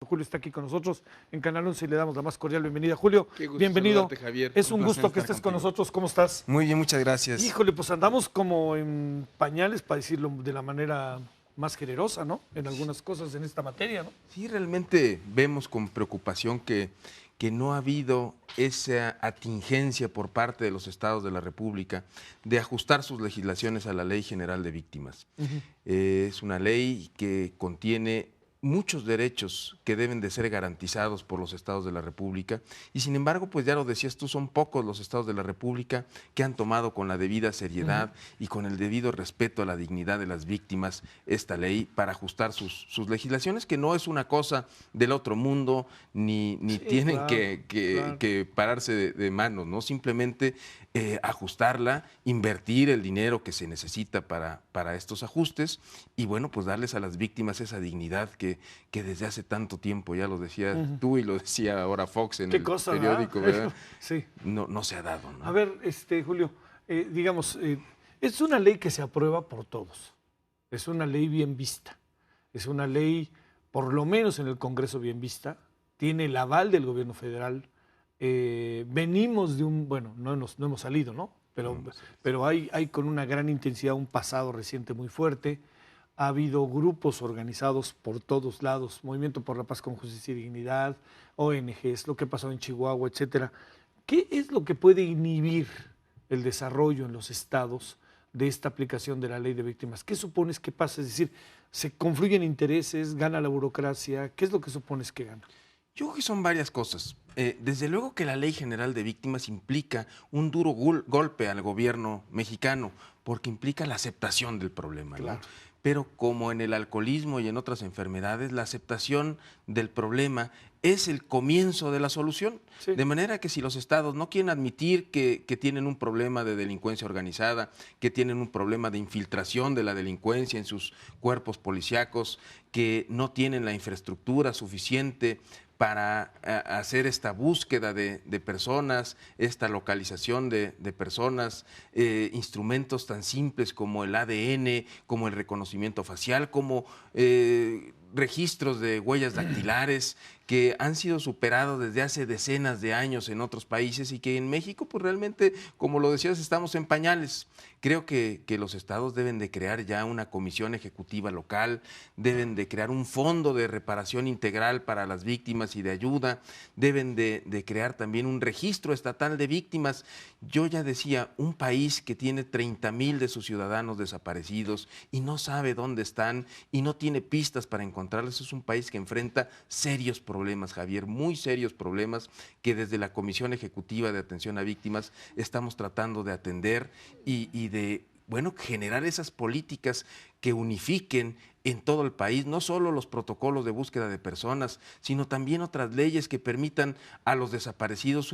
Julio está aquí con nosotros en Canal 11 y le damos la más cordial bienvenida. Julio, Qué gusto bienvenido. saludarte, Javier. Es un placer gusto que estar estés con contigo. nosotros. ¿Cómo estás? Muy bien, muchas gracias. Híjole, pues andamos como en pañales, para decirlo de la manera más generosa, ¿no? En algunas cosas en esta materia, ¿no? Sí, realmente vemos con preocupación que no ha habido esa atingencia por parte de los estados de la República de ajustar sus legislaciones a la Ley General de Víctimas. Es una ley que contiene muchos derechos que deben de ser garantizados por los estados de la República y sin embargo, pues ya lo decías tú, son pocos los estados de la República que han tomado con la debida seriedad y con el debido respeto a la dignidad de las víctimas esta ley para ajustar sus legislaciones, que no es una cosa del otro mundo, ni Sí, tienen claro, que pararse de manos, ¿no? Simplemente ajustarla, invertir el dinero que se necesita para estos ajustes y bueno, pues darles a las víctimas esa dignidad que desde hace tanto tiempo, ya lo decías tú y lo decía ahora Fox en ¿Qué el cosa, periódico, ¿verdad? Sí. No se ha dado, ¿no? A ver, Julio, digamos, es una ley que se aprueba por todos. Es una ley bien vista. Es una ley, por lo menos en el Congreso, bien vista. Tiene el aval del gobierno federal. Venimos de bueno, no hemos salido, ¿no? Pero hay con una gran intensidad un pasado reciente muy fuerte. Ha habido grupos organizados por todos lados, Movimiento por la Paz con Justicia y Dignidad, ONGs, lo que ha pasado en Chihuahua, etcétera. ¿Qué es lo que puede inhibir el desarrollo en los estados de esta aplicación de la ley de víctimas? ¿Qué supones que pasa? Es decir, ¿se confluyen intereses, gana la burocracia? ¿Qué es lo que supones que gana? Yo creo que son varias cosas. Desde luego que la Ley General de Víctimas implica un duro golpe al gobierno mexicano, porque implica la aceptación del problema, Claro. ¿no? Pero como en el alcoholismo y en otras enfermedades, la aceptación del problema es el comienzo de la solución. Sí. De manera que si los estados no quieren admitir que tienen un problema de delincuencia organizada, que tienen un problema de infiltración de la delincuencia en sus cuerpos policíacos, que no tienen la infraestructura suficiente para hacer esta búsqueda de personas, esta localización de personas, instrumentos tan simples como el ADN, como el reconocimiento facial, como registros de huellas dactilares que han sido superados desde hace decenas de años en otros países y que en México, pues realmente, como lo decías, estamos en pañales. Creo que los estados deben de crear ya una comisión ejecutiva local, deben de crear un fondo de reparación integral para las víctimas y de ayuda, deben de crear también un registro estatal de víctimas. Yo ya decía, un país que tiene 30,000 de sus ciudadanos desaparecidos y no sabe dónde están y no tiene pistas para encontrarlos, es un país que enfrenta serios problemas, Javier, muy serios problemas que desde la Comisión Ejecutiva de Atención a Víctimas estamos tratando de atender y de, bueno, generar esas políticas que unifiquen en todo el país, no solo los protocolos de búsqueda de personas, sino también otras leyes que permitan a los desaparecidos,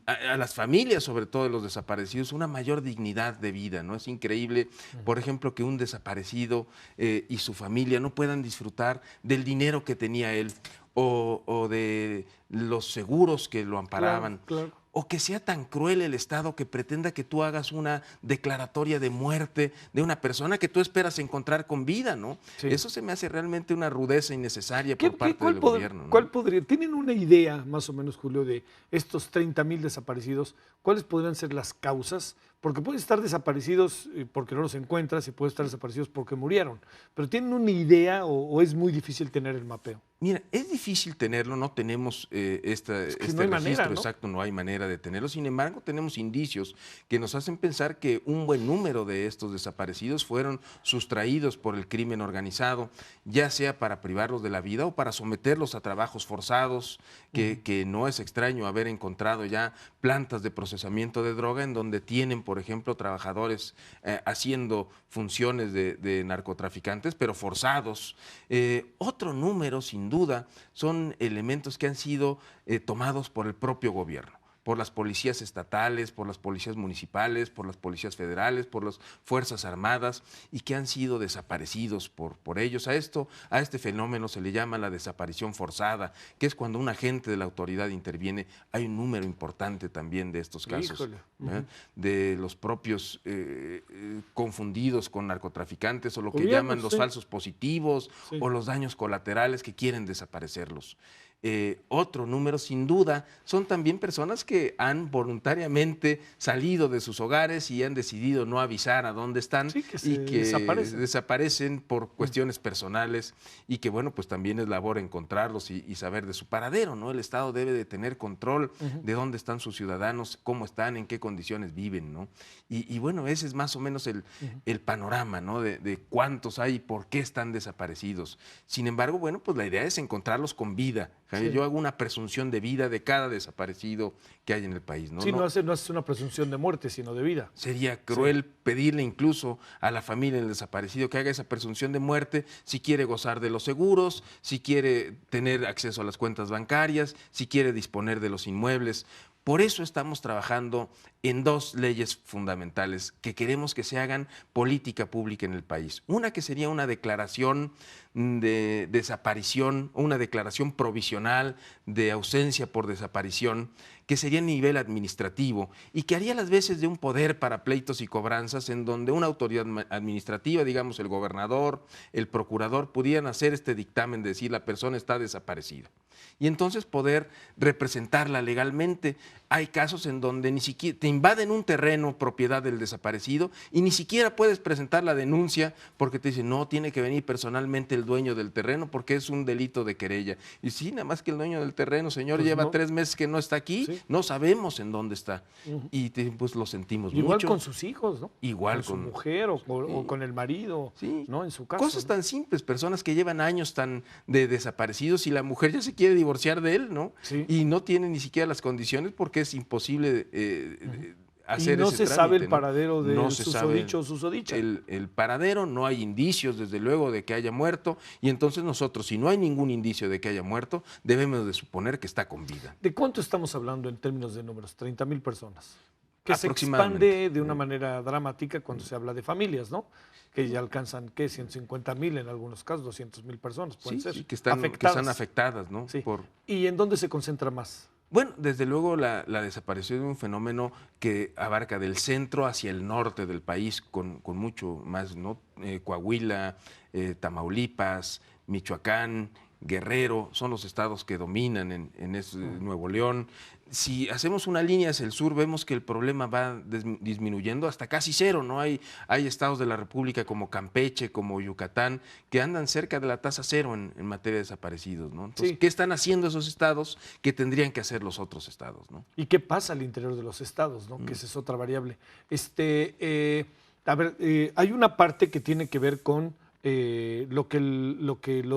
a las familias sobre todo de los desaparecidos, una mayor dignidad de vida, ¿no? Es increíble, por ejemplo, que un desaparecido y su familia no puedan disfrutar del dinero que tenía él o de los seguros que lo amparaban. Claro. O que sea tan cruel el Estado que pretenda que tú hagas una declaratoria de muerte de una persona que tú esperas encontrar con vida, ¿no? Sí. Eso se me hace realmente una rudeza innecesaria por parte ¿Cuál del gobierno, ¿no? ¿Cuál podría? ¿Tienen una idea, más o menos, Julio, de estos 30,000 desaparecidos? ¿Cuáles podrían ser las causas? Porque pueden estar desaparecidos porque no los encuentras y pueden estar desaparecidos porque murieron. Pero ¿tienen una idea o es muy difícil tener el mapeo? Mira, es difícil tenerlo, no tenemos este no hay registro manera, ¿no? exacto, no hay manera de tenerlo. Sin embargo, tenemos indicios que nos hacen pensar que un buen número de estos desaparecidos fueron sustraídos por el crimen organizado, ya sea para privarlos de la vida o para someterlos a trabajos forzados, que no es extraño haber encontrado ya plantas de procesamiento de droga en donde tienen, por ejemplo, trabajadores haciendo funciones de narcotraficantes, pero forzados. Otro número, sin duda, son elementos que han sido tomados por el propio gobierno. por las policías estatales, por las policías municipales, por las policías federales, por las Fuerzas Armadas, y que han sido desaparecidos por ellos. A este fenómeno se le llama la desaparición forzada, que es cuando un agente de la autoridad interviene. Hay un número importante también de estos casos, de los propios confundidos con narcotraficantes, o lo que llaman los falsos positivos, o los daños colaterales, que quieren desaparecerlos. Otro número, sin duda, son también personas que han voluntariamente salido de sus hogares y han decidido no avisar a dónde están, y que desaparecen por cuestiones personales, y que, bueno, pues también es labor encontrarlos y saber de su paradero, ¿no? El Estado debe de tener control de dónde están sus ciudadanos, cómo están, en qué condiciones viven, ¿no? Y bueno, ese es más o menos el panorama, ¿no? De cuántos hay y por qué están desaparecidos. Sin embargo, bueno, pues la idea es encontrarlos con vida. Yo hago una presunción de vida de cada desaparecido que hay en el país, ¿no? Sí, no hace una presunción de muerte, sino de vida. Sería cruel pedirle incluso a la familia del desaparecido que haga esa presunción de muerte si quiere gozar de los seguros, si quiere tener acceso a las cuentas bancarias, si quiere disponer de los inmuebles. Por eso estamos trabajando en dos leyes fundamentales que queremos que se hagan política pública en el país. Una que sería una declaración de desaparición, una declaración provisional de ausencia por desaparición, que sería a nivel administrativo y que haría las veces de un poder para pleitos y cobranzas, en donde una autoridad administrativa, digamos el gobernador, el procurador, pudieran hacer este dictamen de decir la persona está desaparecida. Y entonces poder representarla legalmente. Hay casos en donde ni siquiera te invaden un terreno propiedad del desaparecido y ni siquiera puedes presentar la denuncia porque te dicen, no, tiene que venir personalmente el dueño del terreno porque es un delito de querella. Y sí, nada más que el dueño del terreno, señor, pues lleva 3 meses que no está aquí, no sabemos en dónde está. Y pues lo sentimos igual mucho. Igual con sus hijos, ¿no? Igual con su mujer o con el marido, ¿no? En su caso. Cosas tan simples, personas que llevan años tan de desaparecidos y la mujer ya se quiere divorciar de él, ¿no? Y no tiene ni siquiera las condiciones porque es imposible hacer ese trámite. Y no se sabe el ¿no? paradero de susodicho o susodicha. El paradero, no hay indicios, desde luego, de que haya muerto, y entonces nosotros, si no hay ningún indicio de que haya muerto, debemos de suponer que está con vida. ¿De cuánto estamos hablando en términos de números? 30,000 personas. Que se expande de una manera dramática cuando se habla de familias, ¿no? Que ya alcanzan, ¿qué? 150,000 en algunos casos, 200,000 personas, pueden ser. Sí, que están afectadas, ¿no? Sí. ¿Y en dónde se concentra más? Bueno, desde luego la desaparición es un fenómeno que abarca del centro hacia el norte del país con mucho más, ¿no? Coahuila, Tamaulipas, Michoacán, Guerrero, son los estados que dominan en Nuevo León. Si hacemos una línea hacia el sur, vemos que el problema va disminuyendo hasta casi cero, ¿no? Hay estados de la República como Campeche, como Yucatán, que andan cerca de la tasa cero en materia de desaparecidos, ¿no? Entonces, ¿qué están haciendo esos estados que tendrían que hacer los otros estados, ¿no? ¿Y qué pasa al interior de los estados, ¿no? Que esa es otra variable. Hay una parte que tiene que ver con lo que el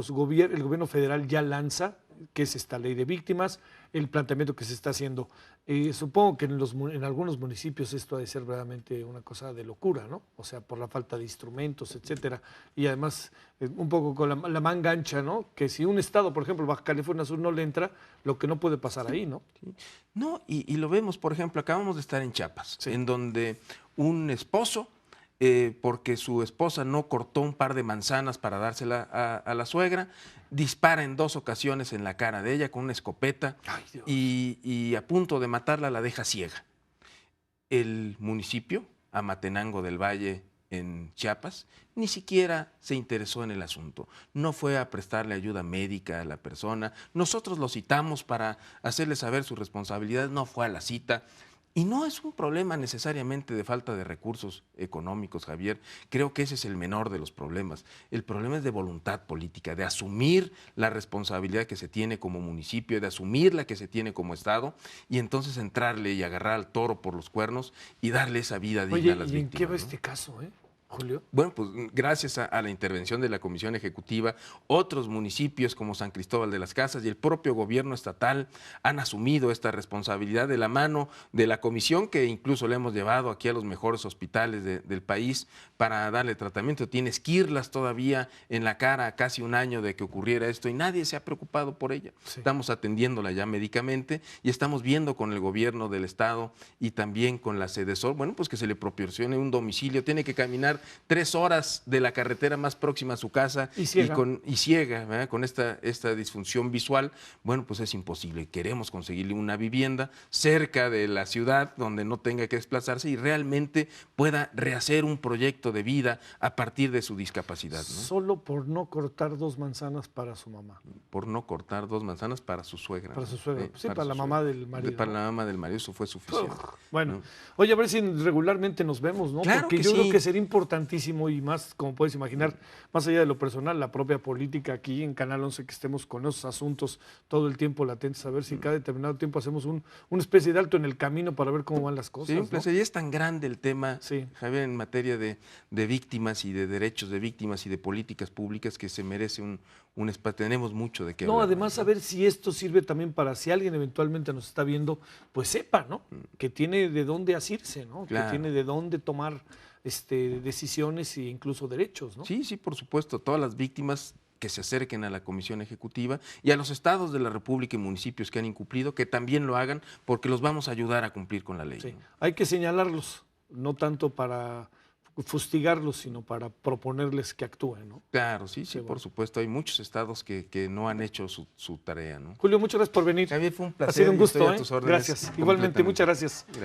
gobierno federal ya lanza, que es esta ley de víctimas, el planteamiento que se está haciendo. Supongo que en algunos municipios esto ha de ser verdaderamente una cosa de locura, ¿no? O sea, por la falta de instrumentos, etcétera. Y además, un poco con la manga ancha, ¿no? Que si un estado, por ejemplo, Baja California Sur, no le entra, lo que no puede pasar ahí, ¿no? No, y lo vemos, por ejemplo, acabamos de estar en Chiapas, en donde un esposo, porque su esposa no cortó un par de manzanas para dársela a la suegra, dispara en 2 ocasiones en la cara de ella con una escopeta y a punto de matarla la deja ciega. El municipio, Amatenango del Valle, en Chiapas, ni siquiera se interesó en el asunto. No fue a prestarle ayuda médica a la persona. Nosotros lo citamos para hacerle saber su responsabilidad, no fue a la cita. Y no es un problema necesariamente de falta de recursos económicos, Javier. Creo que ese es el menor de los problemas. El problema es de voluntad política, de asumir la responsabilidad que se tiene como municipio, de asumir la que se tiene como Estado, y entonces entrarle y agarrar al toro por los cuernos y darle esa vida digna a las víctimas. ¿Y en qué va este caso, Julio. Bueno, pues gracias a la intervención de la Comisión Ejecutiva, otros municipios como San Cristóbal de las Casas y el propio gobierno estatal han asumido esta responsabilidad de la mano de la comisión, que incluso le hemos llevado aquí a los mejores hospitales del país para darle tratamiento. Tiene esquirlas todavía en la cara a casi un año de que ocurriera esto y nadie se ha preocupado por ella. Sí. Estamos atendiéndola ya médicamente y estamos viendo con el gobierno del estado y también con la Sedesol, bueno, pues que se le proporcione un domicilio. Tiene que caminar 3 horas de la carretera más próxima a su casa y ciega, ¿verdad? Con esta disfunción visual, bueno, pues es imposible. Queremos conseguirle una vivienda cerca de la ciudad donde no tenga que desplazarse y realmente pueda rehacer un proyecto de vida a partir de su discapacidad, ¿no? Solo por no cortar 2 manzanas para su mamá. Por no cortar 2 manzanas para su suegra. Para su suegra. Sí, para la mamá del marido. Para la mamá del marido, eso fue suficiente. Bueno, ¿no? oye, a ver si regularmente nos vemos, ¿no? Claro Porque que yo sí. creo que sería importantísimo y más, como puedes imaginar, más allá de lo personal, la propia política aquí en Canal 11, que estemos con esos asuntos todo el tiempo latentes, a ver si cada determinado tiempo hacemos una especie de alto en el camino para ver cómo van las cosas. Sí, ¿no? pues, y es tan grande el tema, Sí. Javier, en materia de víctimas y de derechos de víctimas y de políticas públicas que se merece un espacio. Tenemos mucho de qué No, hablar. además, a ver si esto sirve también para si alguien eventualmente nos está viendo, pues sepa, ¿no? Que tiene de dónde asirse, ¿no? Claro. Que tiene de dónde tomar decisiones e incluso derechos, ¿no? Sí, sí, por supuesto. Todas las víctimas que se acerquen a la Comisión Ejecutiva y a los estados de la República y municipios que han incumplido, que también lo hagan, porque los vamos a ayudar a cumplir con la ley. Sí. ¿no? Hay que señalarlos, no tanto para fustigarlos, sino para proponerles que actúen, ¿no? Claro, sí, Qué por bueno. supuesto. Hay muchos estados que no han hecho su tarea, ¿no? Julio, muchas gracias por venir. Javier, fue un Ha placer. sido un y estoy gusto, a tus órdenes Gracias. Igualmente, completamente. muchas gracias.